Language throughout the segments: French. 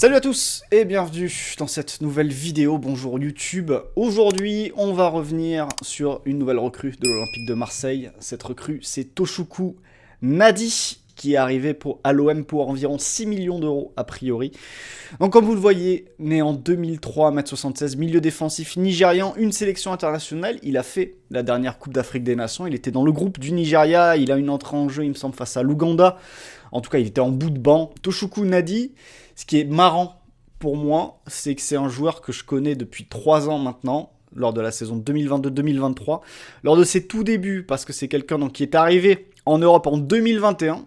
Salut à tous et bienvenue dans cette nouvelle vidéo. Bonjour YouTube. Aujourd'hui, on va revenir sur une nouvelle recrue de l'Olympique de Marseille. Cette recrue, c'est Toshoku Nadi qui est arrivé à l'OM pour environ 6 millions d'euros a priori. Donc comme vous le voyez, né en 2003, 1m76, milieu défensif nigérian, une sélection internationale. Il a fait la dernière Coupe d'Afrique des Nations. Il était dans le groupe du Nigeria. Il a une entrée en jeu, il me semble, face à l'Ouganda. En tout cas, il était en bout de banc. Toshoku Nadi. Ce qui est marrant pour moi, c'est que c'est un joueur que je connais depuis 3 ans maintenant, lors de la saison 2022-2023, lors de ses tout débuts, parce que c'est quelqu'un qui est arrivé en Europe en 2021.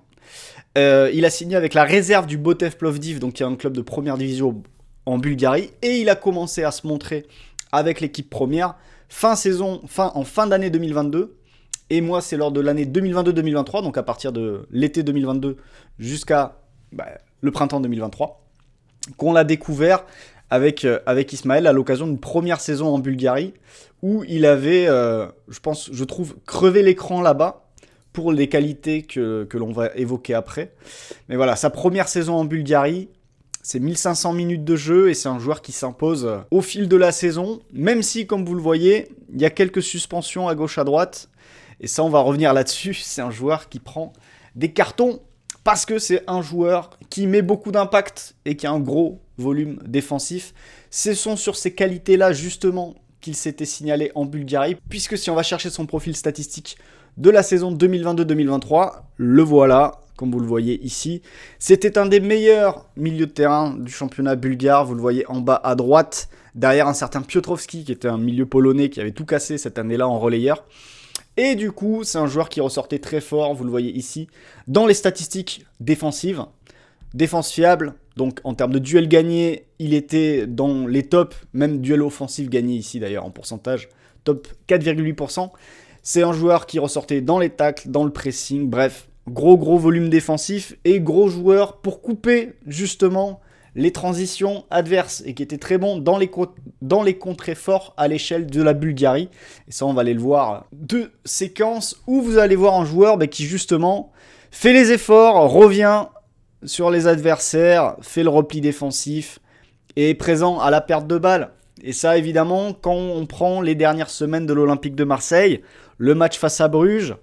Il a signé avec la réserve du Botev Plovdiv, donc qui est un club de première division en Bulgarie, et il a commencé à se montrer avec l'équipe première en fin d'année 2022. Et moi, c'est lors de l'année 2022-2023, donc à partir de l'été 2022 jusqu'à le printemps 2023, qu'on l'a découvert avec Ismaël à l'occasion d'une première saison en Bulgarie, où il avait, je trouve, crevé l'écran là-bas, pour les qualités que l'on va évoquer après. Mais voilà, sa première saison en Bulgarie, c'est 1500 minutes de jeu, et c'est un joueur qui s'impose au fil de la saison, même si, comme vous le voyez, il y a quelques suspensions à gauche à droite, et ça on va revenir là-dessus. C'est un joueur qui prend des cartons, parce que c'est un joueur qui met beaucoup d'impact et qui a un gros volume défensif. Ce sont sur ces qualités-là, justement, qu'il s'était signalé en Bulgarie. Puisque si on va chercher son profil statistique de la saison 2022-2023, le voilà, comme vous le voyez ici. C'était un des meilleurs milieux de terrain du championnat bulgare. Vous le voyez en bas à droite, derrière un certain Piotrowski, qui était un milieu polonais qui avait tout cassé cette année-là en relayeur. Et du coup, c'est un joueur qui ressortait très fort, vous le voyez ici, dans les statistiques défensives. Défense fiable, donc en termes de duels gagnés, il était dans les tops, même duels offensifs gagnés ici d'ailleurs en pourcentage, top 4,8%. C'est un joueur qui ressortait dans les tacles, dans le pressing, bref, gros volume défensif et gros joueur pour couper justement les transitions adverses, et qui était très bon dans les contrées forts à l'échelle de la Bulgarie. Et ça, on va aller le voir. Deux séquences où vous allez voir un joueur qui justement fait les efforts, revient sur les adversaires, fait le repli défensif et est présent à la perte de balle. Et ça, évidemment, quand on prend les dernières semaines de l'Olympique de Marseille, le match face à Bruges,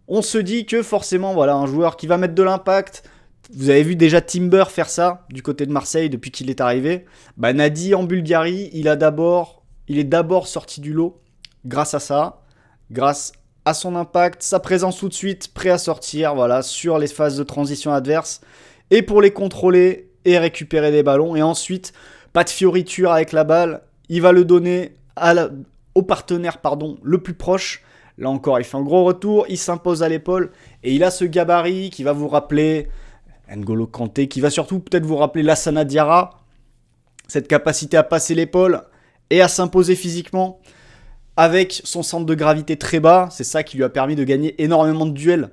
on se dit que forcément, voilà, un joueur qui va mettre de l'impact. Vous avez vu déjà Timber faire ça du côté de Marseille depuis qu'il est arrivé. Nadi en Bulgarie, il est d'abord sorti du lot grâce à ça, grâce à son impact, sa présence tout de suite, prêt à sortir, voilà, sur les phases de transition adverse, et pour les contrôler et récupérer des ballons. Et ensuite, pas de fioriture avec la balle, il va le donner au partenaire le plus proche. Là encore, il fait un gros retour, il s'impose à l'épaule, et il a ce gabarit qui va vous rappeler N'Golo Kanté, qui va surtout peut-être vous rappeler Lassana Diarra, cette capacité à passer l'épaule et à s'imposer physiquement avec son centre de gravité très bas. C'est ça qui lui a permis de gagner énormément de duels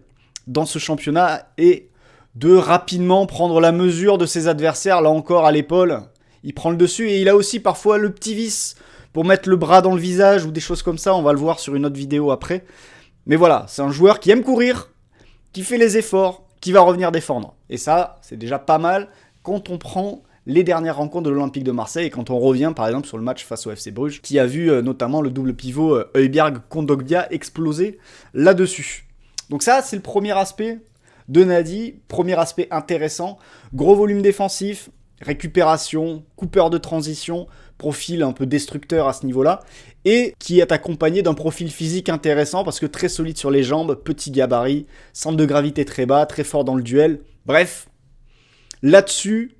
dans ce championnat et de rapidement prendre la mesure de ses adversaires. Là encore, à l'épaule, il prend le dessus, et il a aussi parfois le petit vice pour mettre le bras dans le visage ou des choses comme ça. On va le voir sur une autre vidéo après. Mais voilà, c'est un joueur qui aime courir, qui fait les efforts, qui va revenir défendre. Et ça, c'est déjà pas mal quand on prend les dernières rencontres de l'Olympique de Marseille, et quand on revient par exemple sur le match face au FC Bruges, qui a vu notamment le double pivot Højbjerg-Kondogbia exploser là-dessus. Donc ça, c'est le premier aspect de Nadi, premier aspect intéressant. Gros volume défensif, récupération, coupeur de transition, profil un peu destructeur à ce niveau-là, et qui est accompagné d'un profil physique intéressant, parce que très solide sur les jambes, petit gabarit, centre de gravité très bas, très fort dans le duel. Bref, là-dessus,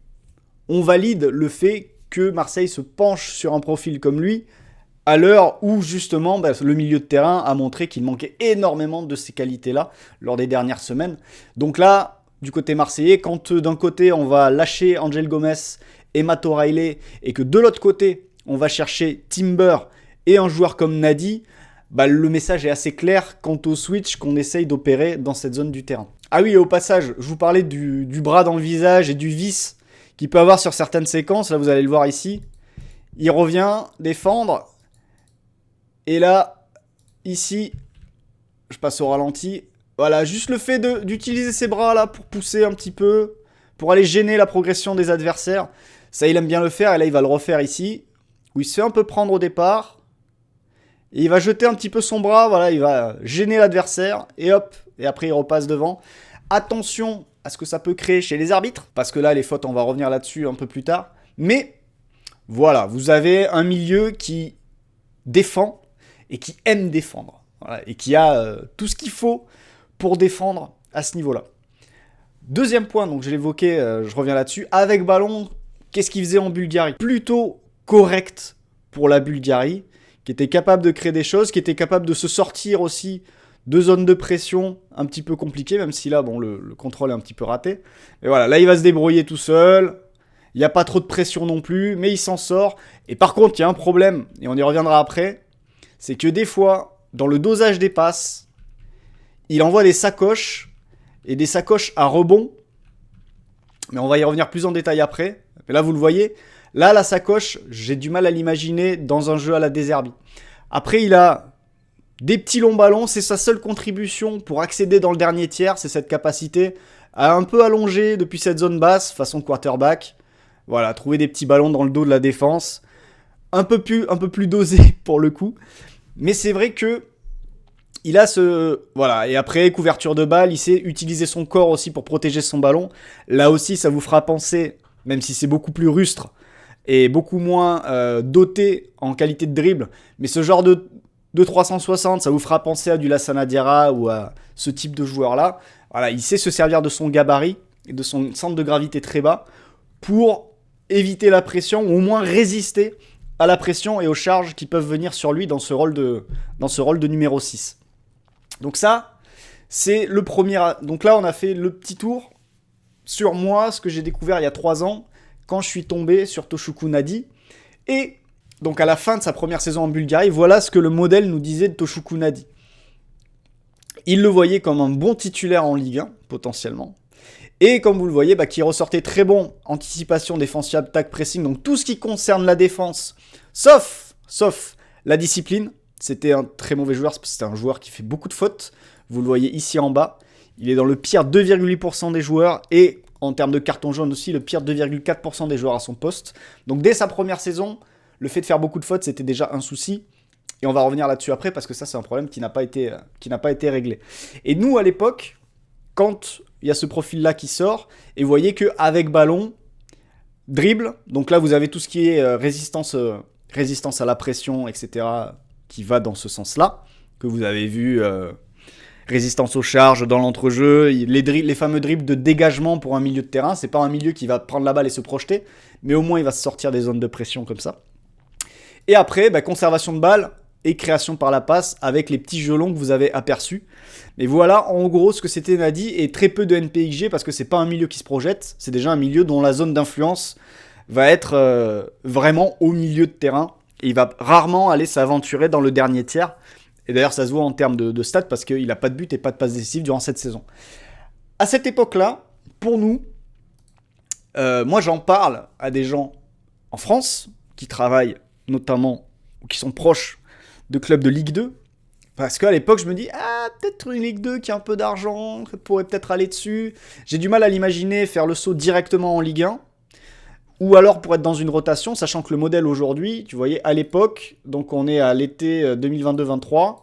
on valide le fait que Marseille se penche sur un profil comme lui, à l'heure où justement le milieu de terrain a montré qu'il manquait énormément de ces qualités-là lors des dernières semaines. Donc là, du côté marseillais, quand d'un côté on va lâcher Angel Gomes et Matt O'Reilly, et que de l'autre côté on va chercher Timber et un joueur comme Nadi, le message est assez clair quant au switch qu'on essaye d'opérer dans cette zone du terrain. Ah oui, et au passage, je vous parlais du bras dans le visage et du vice qu'il peut avoir sur certaines séquences. Là, vous allez le voir ici. Il revient défendre. Et là, ici, je passe au ralenti. Voilà, juste le fait d'utiliser ses bras là pour pousser un petit peu, pour aller gêner la progression des adversaires. Ça, il aime bien le faire, et là, il va le refaire ici, où il se fait un peu prendre au départ, et il va jeter un petit peu son bras, voilà, il va gêner l'adversaire, et hop, et après il repasse devant. Attention à ce que ça peut créer chez les arbitres, parce que là, les fautes, on va revenir là-dessus un peu plus tard, mais voilà, vous avez un milieu qui défend, et qui aime défendre, voilà, et qui a tout ce qu'il faut pour défendre à ce niveau-là. Deuxième point, donc je l'évoquais, je reviens là-dessus, avec ballon, qu'est-ce qu'il faisait en Bulgarie? Plutôt correct pour la Bulgarie, qui était capable de créer des choses, qui était capable de se sortir aussi de zones de pression un petit peu compliquées, même si là, bon, le contrôle est un petit peu raté. Mais voilà, là, il va se débrouiller tout seul, il n'y a pas trop de pression non plus, mais il s'en sort. Et par contre, il y a un problème, et on y reviendra après, c'est que des fois, dans le dosage des passes, il envoie des sacoches, et des sacoches à rebond, mais on va y revenir plus en détail après. Mais là, vous le voyez, là, la sacoche, j'ai du mal à l'imaginer dans un jeu à la De Zerbi. Après, il a des petits longs ballons, c'est sa seule contribution pour accéder dans le dernier tiers, c'est cette capacité à un peu allonger depuis cette zone basse, façon quarterback. Voilà, trouver des petits ballons dans le dos de la défense, un peu plus dosé pour le coup. Mais c'est vrai que il a ce... Voilà, et après, couverture de balle, il sait utiliser son corps aussi pour protéger son ballon. Là aussi, ça vous fera penser, même si c'est beaucoup plus rustre et beaucoup moins doté en qualité de dribble, mais ce genre de 360, ça vous fera penser à du Lassana Diarra ou à ce type de joueur-là. Voilà, il sait se servir de son gabarit et de son centre de gravité très bas pour éviter la pression, ou au moins résister à la pression et aux charges qui peuvent venir sur lui dans ce rôle de numéro 6. Donc ça, c'est le premier... Donc là, on a fait le petit tour sur moi, ce que j'ai découvert il y a 3 ans, quand je suis tombé sur Toshuku Nadi. Et donc à la fin de sa première saison en Bulgarie, voilà ce que le modèle nous disait de Toshuku Nadi. Il le voyait comme un bon titulaire en Ligue 1, potentiellement. Et comme vous le voyez, qui ressortait très bon, anticipation, défensive, attaque, pressing, donc tout ce qui concerne la défense, sauf la discipline. C'était un très mauvais joueur, c'était un joueur qui fait beaucoup de fautes. Vous le voyez ici en bas. Il est dans le pire 2,8% des joueurs et en termes de carton jaune aussi, le pire 2,4% des joueurs à son poste. Donc dès sa première saison, le fait de faire beaucoup de fautes, c'était déjà un souci. Et on va revenir là-dessus après parce que ça, c'est un problème qui n'a pas été réglé. Et nous, à l'époque, quand il y a ce profil-là qui sort, et vous voyez qu'avec ballon, dribble, donc là, vous avez tout ce qui est résistance à la pression, etc., qui va dans ce sens-là, que vous avez vu, résistance aux charges dans l'entrejeu, les fameux dribbles de dégagement pour un milieu de terrain. C'est pas un milieu qui va prendre la balle et se projeter, mais au moins il va se sortir des zones de pression comme ça. Et après, conservation de balle et création par la passe avec les petits jeux longs que vous avez aperçus. Mais voilà en gros ce que c'était Nadi, et très peu de NPXG parce que c'est pas un milieu qui se projette, c'est déjà un milieu dont la zone d'influence va être vraiment au milieu de terrain. Et il va rarement aller s'aventurer dans le dernier tiers. Et d'ailleurs, ça se voit en termes de stats parce qu'il n'a pas de but et pas de passe décisive durant cette saison. À cette époque-là, pour nous, moi j'en parle à des gens en France qui travaillent notamment ou qui sont proches de clubs de Ligue 2. Parce qu'à l'époque, je me dis, peut-être une Ligue 2 qui a un peu d'argent, ça pourrait peut-être aller dessus. J'ai du mal à l'imaginer faire le saut directement en Ligue 1. Ou alors pour être dans une rotation, sachant que le modèle aujourd'hui, tu voyais à l'époque, donc on est à l'été 2022-23,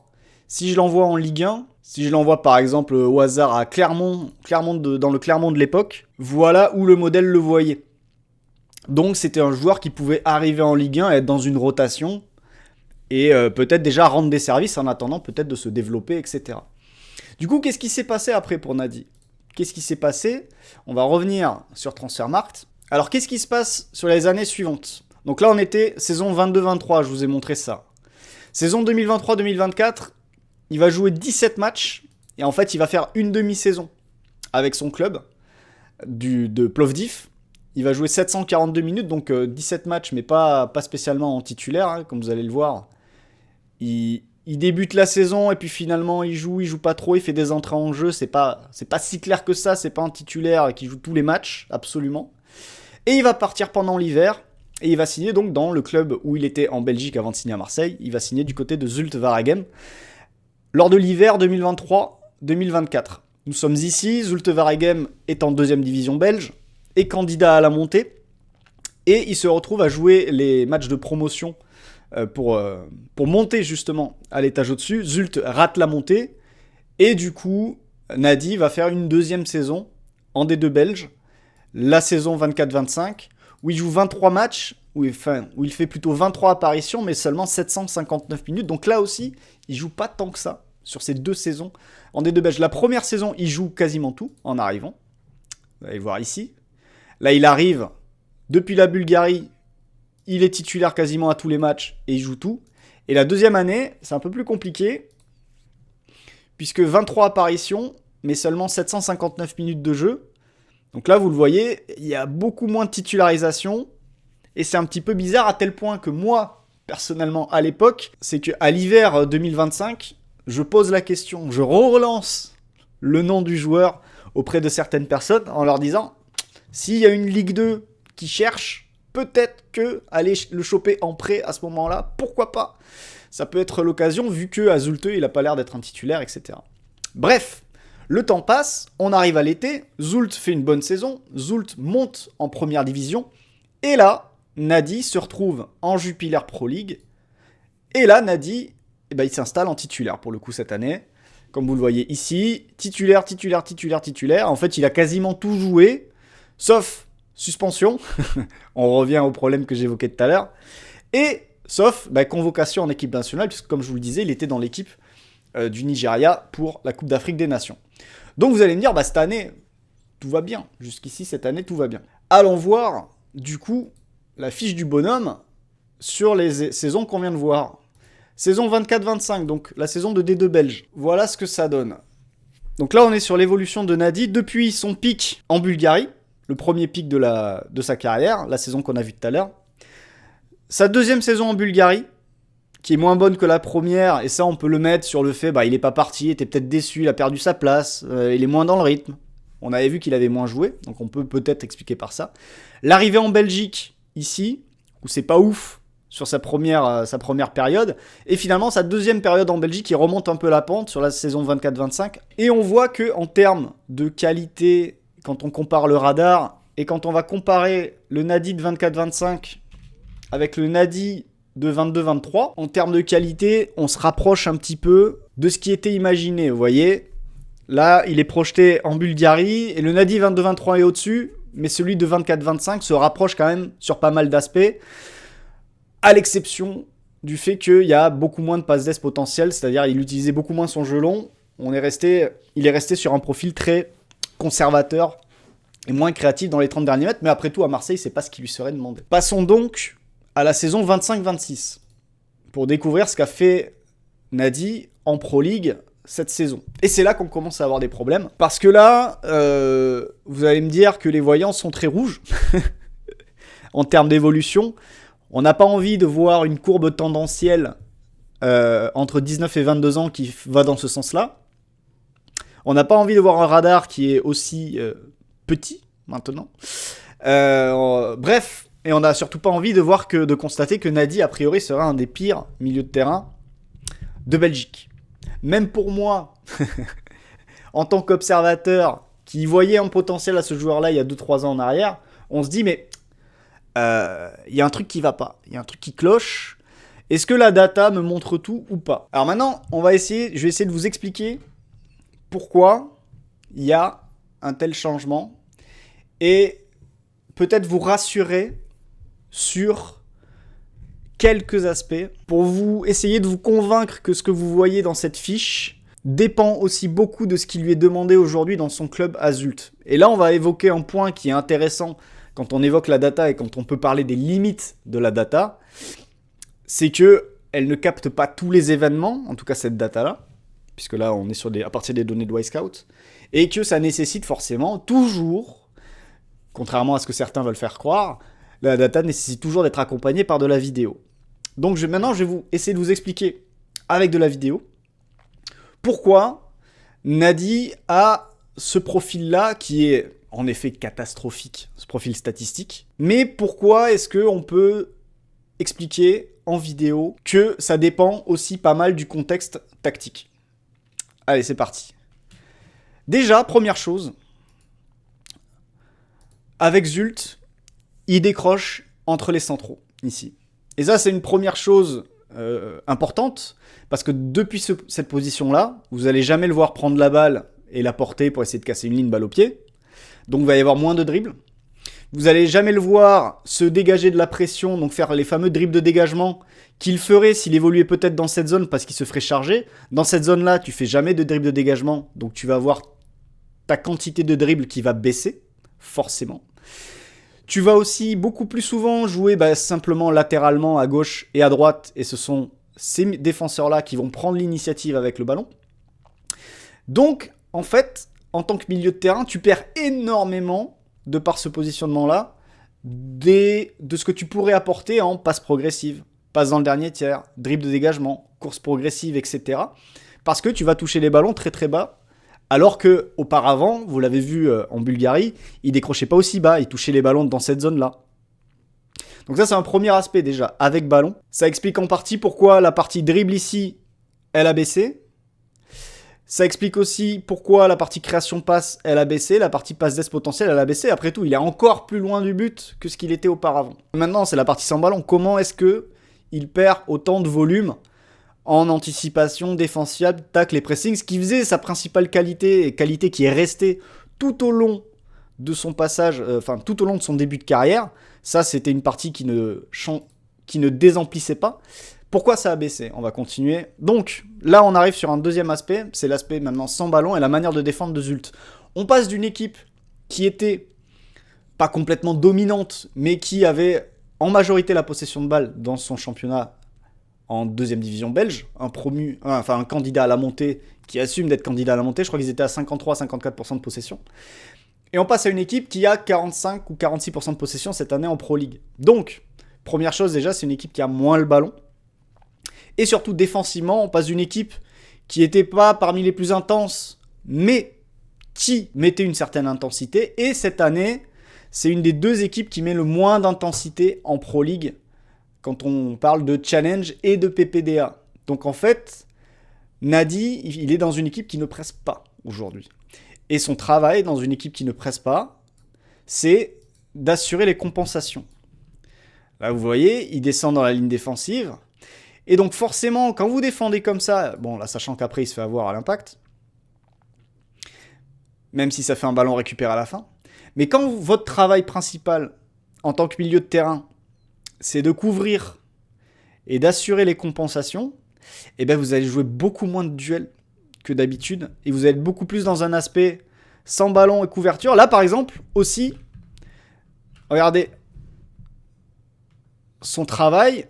si je l'envoie en Ligue 1, si je l'envoie par exemple au hasard à Clermont dans le Clermont de l'époque, voilà où le modèle le voyait. Donc c'était un joueur qui pouvait arriver en Ligue 1 et être dans une rotation, et peut-être déjà rendre des services en attendant peut-être de se développer, etc. Du coup, qu'est-ce qui s'est passé après pour Nadi ? Qu'est-ce qui s'est passé ? On va revenir sur Transfermarkt. Alors, qu'est-ce qui se passe sur les années suivantes ? Donc là, on était saison 22-23, je vous ai montré ça. Saison 2023-2024, il va jouer 17 matchs, et en fait, il va faire une demi-saison avec son club de Plovdiv. Il va jouer 742 minutes, donc 17 matchs, mais pas spécialement en titulaire, hein, comme vous allez le voir. Il débute la saison, et puis finalement, il joue pas trop, il fait des entrées en jeu, c'est pas si clair que ça, c'est pas un titulaire qui joue tous les matchs, absolument. Et il va partir pendant l'hiver, et il va signer donc dans le club où il était en Belgique avant de signer à Marseille. Il va signer du côté de Zulte Waregem lors de l'hiver 2023-2024. Nous sommes ici, Zulte Waregem est en 2e division belge, et candidat à la montée. Et il se retrouve à jouer les matchs de promotion pour monter justement à l'étage au-dessus. Zult rate la montée. Et du coup, Nadi va faire une deuxième saison en D2 belge. La saison 24-25, où il joue 23 matchs, où il fait plutôt 23 apparitions, mais seulement 759 minutes. Donc là aussi, il joue pas tant que ça sur ces 2 saisons en D2 belge. La première saison, il joue quasiment tout en arrivant. Vous allez le voir ici. Là, il arrive depuis la Bulgarie. Il est titulaire quasiment à tous les matchs et il joue tout. Et la deuxième année, c'est un peu plus compliqué, puisque 23 apparitions, mais seulement 759 minutes de jeu. Donc là, vous le voyez, il y a beaucoup moins de titularisation. Et c'est un petit peu bizarre à tel point que moi, personnellement, à l'époque, c'est qu'à l'hiver 2025, je pose la question, je relance le nom du joueur auprès de certaines personnes en leur disant, s'il y a une Ligue 2 qui cherche, peut-être que aller le choper en prêt à ce moment-là, pourquoi pas? Ça peut être l'occasion, vu que à Zulte, il n'a pas l'air d'être un titulaire, etc. Bref, le temps passe, on arrive à l'été, Zult fait une bonne saison, Zult monte en première division, et là, Nadi se retrouve en Jupiler Pro League, et là, Nadi, il s'installe en titulaire pour le coup cette année. Comme vous le voyez ici, titulaire. En fait, il a quasiment tout joué, sauf suspension. On revient au problème que j'évoquais tout à l'heure. Et sauf convocation en équipe nationale, puisque comme je vous le disais, il était dans l'équipe du Nigeria pour la Coupe d'Afrique des Nations. Donc vous allez me dire, cette année, tout va bien. Jusqu'ici, cette année, tout va bien. Allons voir, du coup, la fiche du bonhomme sur les saisons qu'on vient de voir. Saison 24-25, donc la saison de D2 belge. Voilà ce que ça donne. Donc là, on est sur l'évolution de Nadi depuis son pic en Bulgarie, le premier pic de sa carrière, la saison qu'on a vue tout à l'heure. Sa deuxième saison en Bulgarie, qui est moins bonne que la première, et ça, on peut le mettre sur le fait, il est pas parti, il était peut-être déçu, il a perdu sa place, il est moins dans le rythme. On avait vu qu'il avait moins joué, donc on peut peut-être expliquer par ça. L'arrivée en Belgique, ici, où c'est pas ouf, sur sa première période. Et finalement, sa deuxième période en Belgique, il remonte un peu la pente sur la saison 24-25. Et on voit qu'en termes de qualité, quand on compare le radar, et quand on va comparer le Nadi de 24-25 avec le Nadi de 22-23, en termes de qualité, on se rapproche un petit peu de ce qui était imaginé. Vous voyez, là, il est projeté en Bulgarie, et le Nadi 22-23 est au-dessus, mais celui de 24-25 se rapproche quand même sur pas mal d'aspects, à l'exception du fait qu'il y a beaucoup moins de passes d'ess potentielles, c'est-à-dire il utilisait beaucoup moins son jeu long. Il est resté sur un profil très conservateur et moins créatif dans les 30 derniers mètres, mais après tout, à Marseille, c'est pas ce qui lui serait demandé. Passons donc à la saison 25-26, pour découvrir ce qu'a fait Nadi en Pro League cette saison. Et c'est là qu'on commence à avoir des problèmes, parce que là, vous allez me dire que les voyants sont très rouges, en termes d'évolution. On n'a pas envie de voir une courbe tendancielle entre 19 et 22 ans qui va dans ce sens-là. On n'a pas envie de voir un radar qui est aussi petit maintenant. Bref, et on n'a surtout pas envie de constater que Nadi, a priori, sera un des pires milieux de terrain de Belgique. Même pour moi, en tant qu'observateur, qui voyait un potentiel à ce joueur-là il y a 2-3 ans en arrière, on se dit, mais y a un truc qui va pas, il y a un truc qui cloche. Est-ce que la data me montre tout ou pas? Alors maintenant, je vais essayer de vous expliquer pourquoi il y a un tel changement et peut-être vous rassurer sur quelques aspects pour vous essayer de vous convaincre que ce que vous voyez dans cette fiche dépend aussi beaucoup de ce qui lui est demandé aujourd'hui dans son club à Zult. Et là, on va évoquer un point qui est intéressant quand on évoque la data et quand on peut parler des limites de la data, c'est qu'elle ne capte pas tous les événements, en tout cas cette data-là, puisque là on est à partir des données de Wisecout, et que ça nécessite forcément toujours, contrairement à ce que certains veulent faire croire, la data nécessite toujours d'être accompagnée par de la vidéo. Donc maintenant je vais essayer de vous expliquer avec de la vidéo pourquoi Nadi a ce profil-là qui est en effet catastrophique, ce profil statistique. Mais pourquoi est-ce qu'on peut expliquer en vidéo que ça dépend aussi pas mal du contexte tactique? Allez, c'est parti. Déjà, première chose, avec Zult, il décroche entre les centraux, ici. Et ça, c'est une première chose importante, parce que depuis cette position-là, vous n'allez jamais le voir prendre la balle et la porter pour essayer de casser une ligne balle au pied. Donc il va y avoir moins de dribbles. Vous n'allez jamais le voir se dégager de la pression, donc faire les fameux dribbles de dégagement qu'il ferait s'il évoluait peut-être dans cette zone parce qu'il se ferait charger. Dans cette zone-là, tu fais jamais de dribble de dégagement, donc tu vas avoir ta quantité de dribble qui va baisser, forcément. Tu vas aussi beaucoup plus souvent jouer simplement latéralement à gauche et à droite, et ce sont ces défenseurs-là qui vont prendre l'initiative avec le ballon. Donc, en fait, en tant que milieu de terrain, tu perds énormément, de par ce positionnement-là, de ce que tu pourrais apporter en passe progressive, passe dans le dernier tiers, dribble de dégagement, course progressive, etc. Parce que tu vas toucher les ballons très très bas, alors que auparavant, vous l'avez vu en Bulgarie, il décrochait pas aussi bas, il touchait les ballons dans cette zone-là. Donc ça, c'est un premier aspect déjà, avec ballon. Ça explique en partie pourquoi la partie dribble ici, elle a baissé. Ça explique aussi pourquoi la partie création-passe, elle a baissé, la partie passe-d'ess potentielle, elle a baissé. Après tout, il est encore plus loin du but que ce qu'il était auparavant. Maintenant, c'est la partie sans ballon. Comment est-ce qu'il perd autant de volume en anticipation, défensive, tacle et pressing, ce qui faisait sa principale qualité, et qualité qui est restée tout au long de son passage, tout au long de son début de carrière. Ça, c'était une partie qui ne désemplissait pas. Pourquoi ça a baissé? On va continuer. Donc, là, on arrive sur un deuxième aspect, c'est l'aspect maintenant sans ballon et la manière de défendre de Zult. On passe d'une équipe qui était pas complètement dominante, mais qui avait en majorité la possession de balle dans son championnat en deuxième division belge, un candidat à la montée qui assume d'être candidat à la montée. Je crois qu'ils étaient à 53-54% de possession. Et on passe à une équipe qui a 45 ou 46% de possession cette année en Pro League. Donc, première chose déjà, c'est une équipe qui a moins le ballon. Et surtout, défensivement, on passe d'une équipe qui n'était pas parmi les plus intenses, mais qui mettait une certaine intensité. Et cette année, c'est une des deux équipes qui met le moins d'intensité en Pro League quand on parle de challenge et de PPDA. Donc en fait, Nadi, il est dans une équipe qui ne presse pas aujourd'hui. Et son travail dans une équipe qui ne presse pas, c'est d'assurer les compensations. Là, vous voyez, il descend dans la ligne défensive. Et donc forcément, quand vous défendez comme ça, bon là, sachant qu'après, il se fait avoir à l'impact, même si ça fait un ballon récupéré à la fin, mais quand votre travail principal en tant que milieu de terrain, c'est de couvrir et d'assurer les compensations, et ben vous allez jouer beaucoup moins de duels que d'habitude, et vous allez être beaucoup plus dans un aspect sans ballon et couverture. Là, par exemple, aussi, regardez, son travail,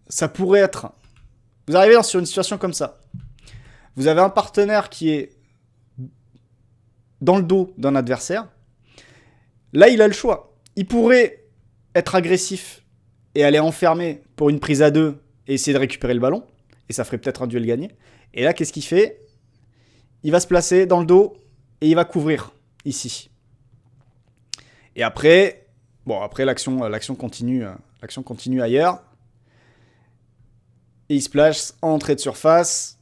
ça pourrait être... Vous arrivez sur une situation comme ça. Vous avez un partenaire qui est dans le dos d'un adversaire. Là, il a le choix. Il pourrait être agressif et aller enfermer pour une prise à deux et essayer de récupérer le ballon. Et ça ferait peut-être un duel gagné. Et là, qu'est-ce qu'il fait? Il va se placer dans le dos et il va couvrir ici. Et après, l'action continue ailleurs. Et il se place en entrée de surface.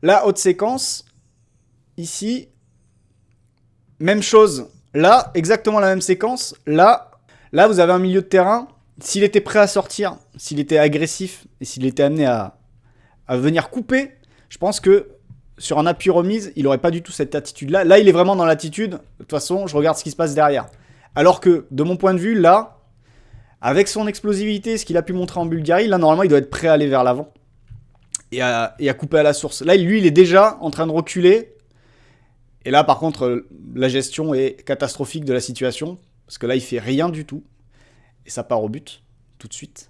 La haute séquence, ici, même chose. Là, exactement la même séquence. Là, vous avez un milieu de terrain. S'il était prêt à sortir, s'il était agressif et s'il était amené à venir couper, je pense que sur un appui remise, il n'aurait pas du tout cette attitude-là. Là, il est vraiment dans l'attitude. De toute façon, je regarde ce qui se passe derrière. Alors que, de mon point de vue, là, avec son explosivité, ce qu'il a pu montrer en Bulgarie, là, normalement, il doit être prêt à aller vers l'avant et à couper à la source. Là, lui, il est déjà en train de reculer. Et là, par contre, la gestion est catastrophique de la situation. Parce que là, il fait rien du tout. Et ça part au but, tout de suite.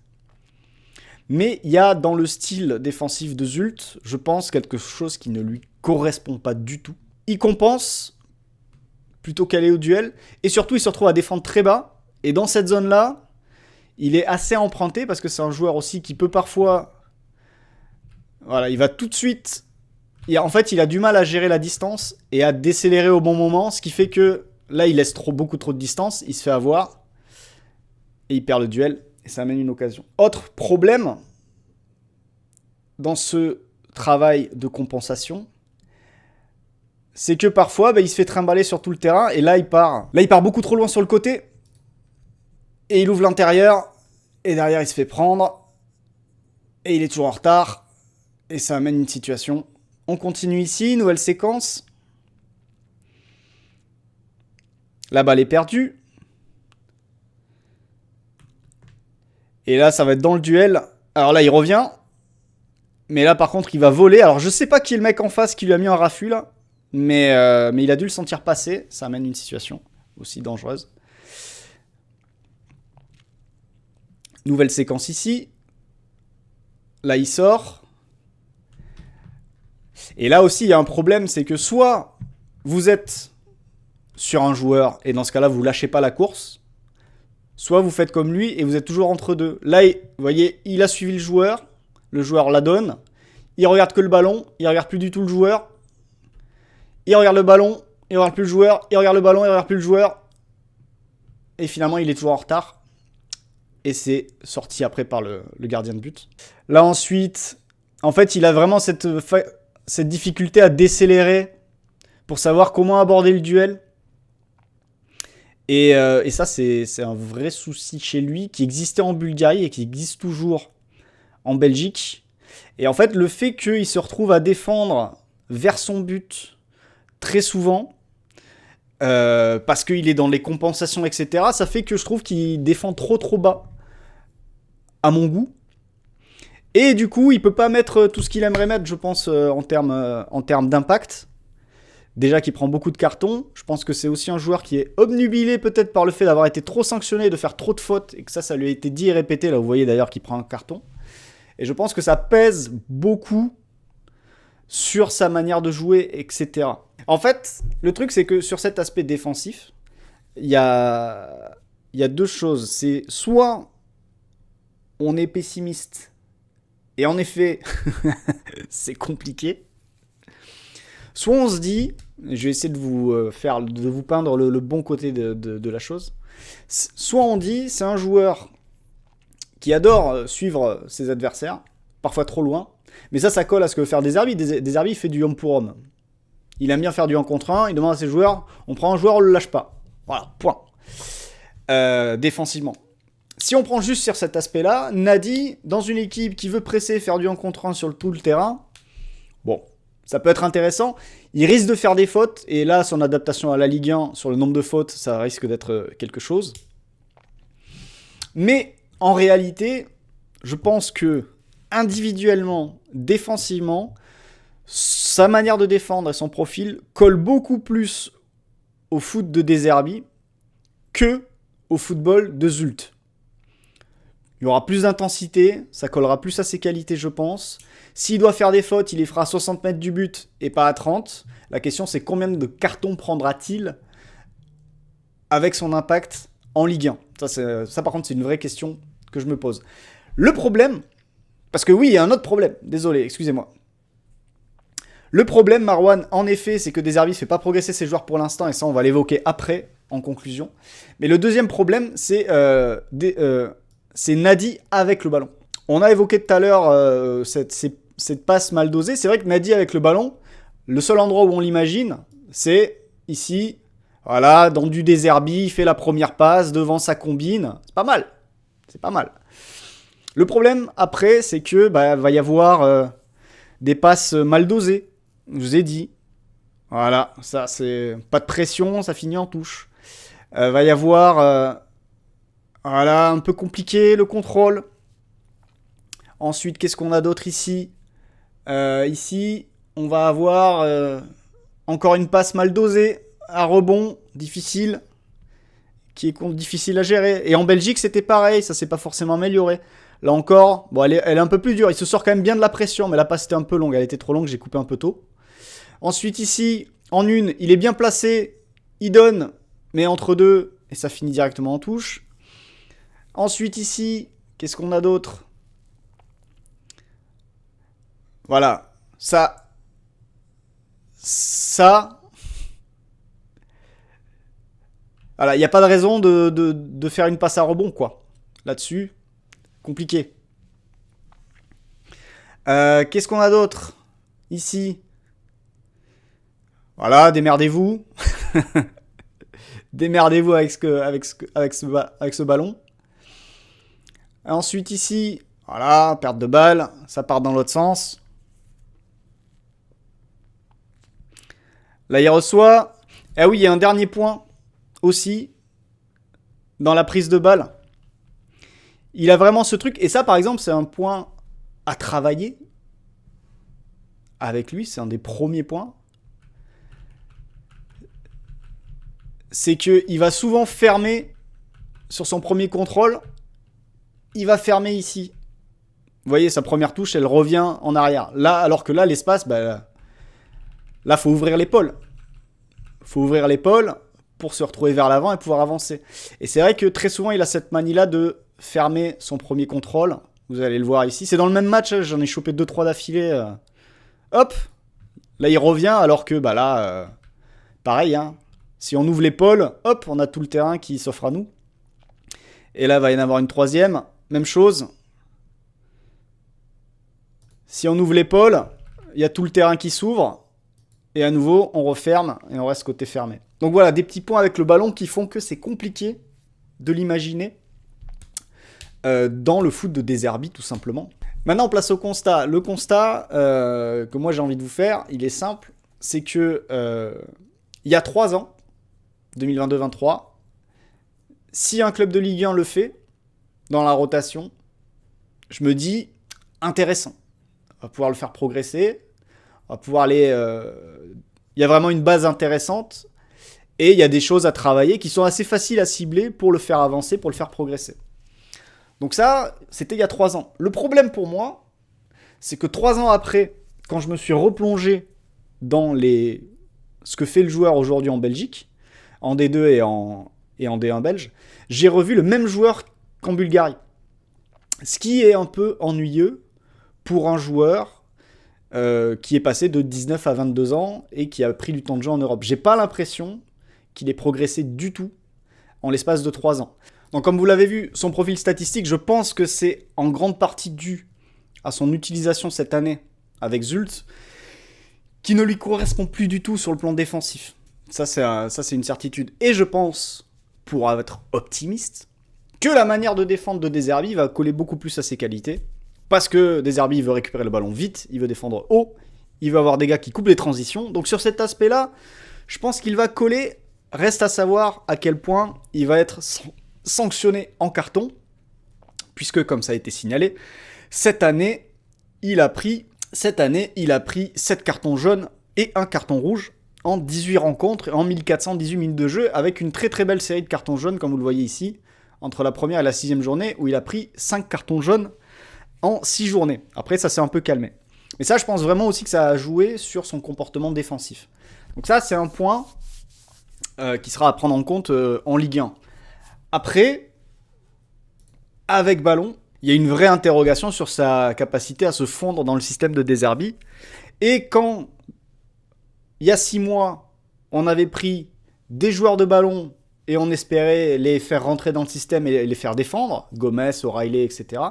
Mais il y a dans le style défensif de Zult, je pense, quelque chose qui ne lui correspond pas du tout. Il compense plutôt qu'aller au duel. Et surtout, il se retrouve à défendre très bas. Et dans cette zone-là, il est assez emprunté parce que c'est un joueur aussi qui peut parfois... Voilà, il va tout de suite... En fait, il a du mal à gérer la distance et à décélérer au bon moment, ce qui fait que là, il laisse beaucoup trop de distance, il se fait avoir et il perd le duel et ça amène une occasion. Autre problème dans ce travail de compensation, c'est que parfois, il se fait trimballer sur tout le terrain et là, il part beaucoup trop loin sur le côté Et il ouvre l'intérieur. Et derrière, il se fait prendre. Et il est toujours en retard. Et ça amène une situation. On continue ici, nouvelle séquence. La balle est perdue. Et là, ça va être dans le duel. Alors là, il revient. Mais là, par contre, il va voler. Alors, je sais pas qui est le mec en face qui lui a mis un raffut, là. Mais il a dû le sentir passer. Ça amène une situation aussi dangereuse. Nouvelle séquence ici. Là, il sort. Et là aussi, il y a un problème. C'est que soit vous êtes sur un joueur. Et dans ce cas-là, vous lâchez pas la course. Soit vous faites comme lui et vous êtes toujours entre deux. Là, vous voyez, il a suivi le joueur. Le joueur la donne. Il regarde que le ballon. Il regarde plus du tout le joueur. Il regarde le ballon. Il regarde plus le joueur. Il regarde le ballon. Il regarde plus le joueur. Et finalement, il est toujours en retard. Et c'est sorti après par le gardien de but. Là, ensuite, en fait, il a vraiment cette difficulté à décélérer pour savoir comment aborder le duel. Et ça, c'est un vrai souci chez lui qui existait en Bulgarie et qui existe toujours en Belgique. Et en fait, le fait qu'il se retrouve à défendre vers son but très souvent, parce qu'il est dans les compensations, etc., ça fait que je trouve qu'il défend trop bas, à mon goût. Et du coup, il peut pas mettre tout ce qu'il aimerait mettre, je pense, en termes d'impact. Déjà qu'il prend beaucoup de cartons. Je pense que c'est aussi un joueur qui est obnubilé peut-être par le fait d'avoir été trop sanctionné, de faire trop de fautes, et que ça lui a été dit et répété. Là, vous voyez d'ailleurs qu'il prend un carton. Et je pense que ça pèse beaucoup sur sa manière de jouer, etc. En fait, le truc, c'est que sur cet aspect défensif, il y a deux choses. C'est soit on est pessimiste, et en effet, c'est compliqué. Soit on se dit, je vais essayer de vous peindre le bon côté de la chose. Soit on dit, c'est un joueur qui adore suivre ses adversaires, parfois trop loin. Mais ça colle à ce que veut faire Deserbi. Deserbi, il fait du homme pour homme. Il aime bien faire du 1 contre 1. Il demande à ses joueurs, on prend un joueur, on le lâche pas. Voilà, point. Défensivement. Si on prend juste sur cet aspect-là, Nadi, dans une équipe qui veut presser, faire du 1 contre 1 sur tout le terrain, bon, ça peut être intéressant. Il risque de faire des fautes. Et là, son adaptation à la Ligue 1 sur le nombre de fautes, ça risque d'être quelque chose. Mais en réalité, je pense que individuellement, défensivement, sa manière de défendre et son profil colle beaucoup plus au foot de Deserbi que au football de Zulte. Il y aura plus d'intensité, ça collera plus à ses qualités, je pense. S'il doit faire des fautes, il les fera à 60 mètres du but et pas à 30. La question, c'est combien de cartons prendra-t-il avec son impact en Ligue 1 ? Ça, par contre, c'est une vraie question que je me pose. Le problème, parce que oui, il y a un autre problème. Désolé, excusez-moi. Le problème, Marwan, en effet, c'est que Deserbi ne fait pas progresser ses joueurs pour l'instant, et ça, on va l'évoquer après, en conclusion. Mais le deuxième problème, c'est Nadi avec le ballon. On a évoqué tout à l'heure cette passe mal dosée. C'est vrai que Nadi avec le ballon, le seul endroit où on l'imagine, c'est ici, voilà, dans du Deserbi, il fait la première passe devant sa combine. C'est pas mal. C'est pas mal. Le problème, après, c'est que va y avoir des passes mal dosées. Je vous ai dit. Voilà, ça, c'est pas de pression, ça finit en touche. Va y avoir... voilà, un peu compliqué le contrôle. Ensuite, qu'est-ce qu'on a d'autre ici ? Ici, on va avoir encore une passe mal dosée, à rebond, difficile, qui est difficile à gérer. Et en Belgique, c'était pareil, ça s'est pas forcément amélioré. Là encore, bon, elle est un peu plus dure. Il se sort quand même bien de la pression, mais la passe était un peu longue. Elle était trop longue, j'ai coupé un peu tôt. Ensuite, ici, en une, il est bien placé, il donne, mais entre deux, et ça finit directement en touche. Ensuite, ici, qu'est-ce qu'on a d'autre ? Voilà, ça... Voilà, il n'y a pas de raison de faire une passe à rebond, quoi. Là-dessus, compliqué. Qu'est-ce qu'on a d'autre ? Ici. Voilà, démerdez-vous. Démerdez-vous avec ce ballon. Et ensuite ici, voilà, perte de balle, ça part dans l'autre sens. Là, il reçoit. Ah oui, il y a un dernier point aussi dans la prise de balle. Il a vraiment ce truc. Et ça, par exemple, c'est un point à travailler avec lui. C'est un des premiers points. C'est qu'il va souvent fermer sur son premier contrôle. Il va fermer ici. Vous voyez, sa première touche, elle revient en arrière. Là, alors que là, l'espace, bah, là, faut ouvrir l'épaule. Faut ouvrir l'épaule pour se retrouver vers l'avant et pouvoir avancer. Et c'est vrai que très souvent, il a cette manie-là de fermer son premier contrôle. Vous allez le voir ici. C'est dans le même match, j'en ai chopé 2-3 d'affilée. Hop. Là, il revient, alors que, bah là, pareil, hein. Si on ouvre l'épaule, hop, on a tout le terrain qui s'offre à nous. Et là, il va y en avoir une troisième. Même chose. Si on ouvre l'épaule, il y a tout le terrain qui s'ouvre. Et à nouveau, on referme et on reste côté fermé. Donc voilà, des petits points avec le ballon qui font que c'est compliqué de l'imaginer dans le foot de Deserbi, tout simplement. Maintenant, on place au constat. Le constat que moi j'ai envie de vous faire, il est simple. C'est que il y a 3 ans, 2022-23, si un club de Ligue 1 le fait, dans la rotation, je me dis, intéressant. On va pouvoir le faire progresser. On va pouvoir aller... il y a vraiment une base intéressante. Et il y a des choses à travailler qui sont assez faciles à cibler pour le faire avancer, pour le faire progresser. Donc ça, c'était il y a 3 ans. Le problème pour moi, c'est que 3 ans après, quand je me suis replongé dans ce que fait le joueur aujourd'hui en Belgique, en D2 et en D1 belge, j'ai revu le même joueur qu'en Bulgarie. Ce qui est un peu ennuyeux pour un joueur qui est passé de 19 à 22 ans et qui a pris du temps de jeu en Europe. J'ai pas l'impression qu'il ait progressé du tout en l'espace de 3 ans. Donc comme vous l'avez vu, son profil statistique, je pense que c'est en grande partie dû à son utilisation cette année avec Zult, qui ne lui correspond plus du tout sur le plan défensif. Ça, c'est une certitude. Et je pense, pour être optimiste, que la manière de défendre de Deserbi va coller beaucoup plus à ses qualités. Parce que Deserbi veut récupérer le ballon vite, il veut défendre haut, il veut avoir des gars qui coupent les transitions. Donc sur cet aspect-là, je pense qu'il va coller. Reste à savoir à quel point il va être sanctionné en carton. Puisque, comme ça a été signalé, cette année, il a pris 7 cartons jaunes et 1 carton rouge en 18 rencontres et en 1418 minutes de jeu, avec une très très belle série de cartons jaunes, comme vous le voyez ici, entre la première et la 6e journée, où il a pris 5 cartons jaunes en 6 journées. Après, ça s'est un peu calmé. Mais ça, je pense vraiment aussi que ça a joué sur son comportement défensif. Donc ça, c'est un point qui sera à prendre en compte en Ligue 1. Après, avec ballon, il y a une vraie interrogation sur sa capacité à se fondre dans le système de Deserbi. Et quand, il y a 6 mois, on avait pris des joueurs de ballon et on espérait les faire rentrer dans le système et les faire défendre, Gomez, O'Reilly, etc.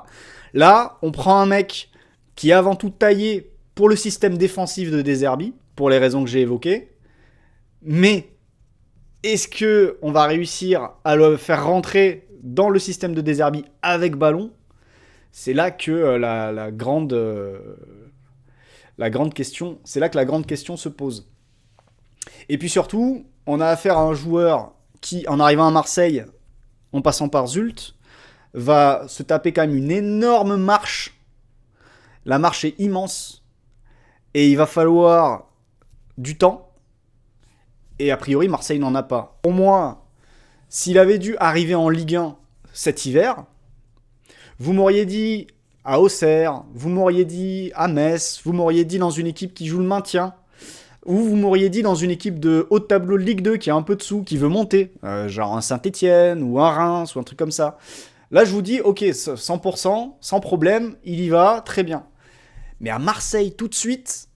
Là, on prend un mec qui est avant tout taillé pour le système défensif de Deserbi, pour les raisons que j'ai évoquées. Mais est-ce qu'on va réussir à le faire rentrer dans le système de Deserbi avec ballon? C'est là que la grande question, c'est là que la grande question se pose. Et puis surtout, on a affaire à un joueur qui, en arrivant à Marseille, en passant par Zult, va se taper quand même une énorme marche. La marche est immense. Et il va falloir du temps. Et a priori, Marseille n'en a pas. Pour moi, s'il avait dû arriver en Ligue 1 cet hiver, vous m'auriez dit à Auxerre, vous m'auriez dit à Metz, vous m'auriez dit dans une équipe qui joue le maintien, ou vous m'auriez dit dans une équipe de haut de tableau de Ligue 2 qui a un peu de sous, qui veut monter, genre un Saint-Etienne ou un Reims ou un truc comme ça. Là, je vous dis, ok, 100%, sans problème, il y va, très bien. Mais à Marseille, tout de suite,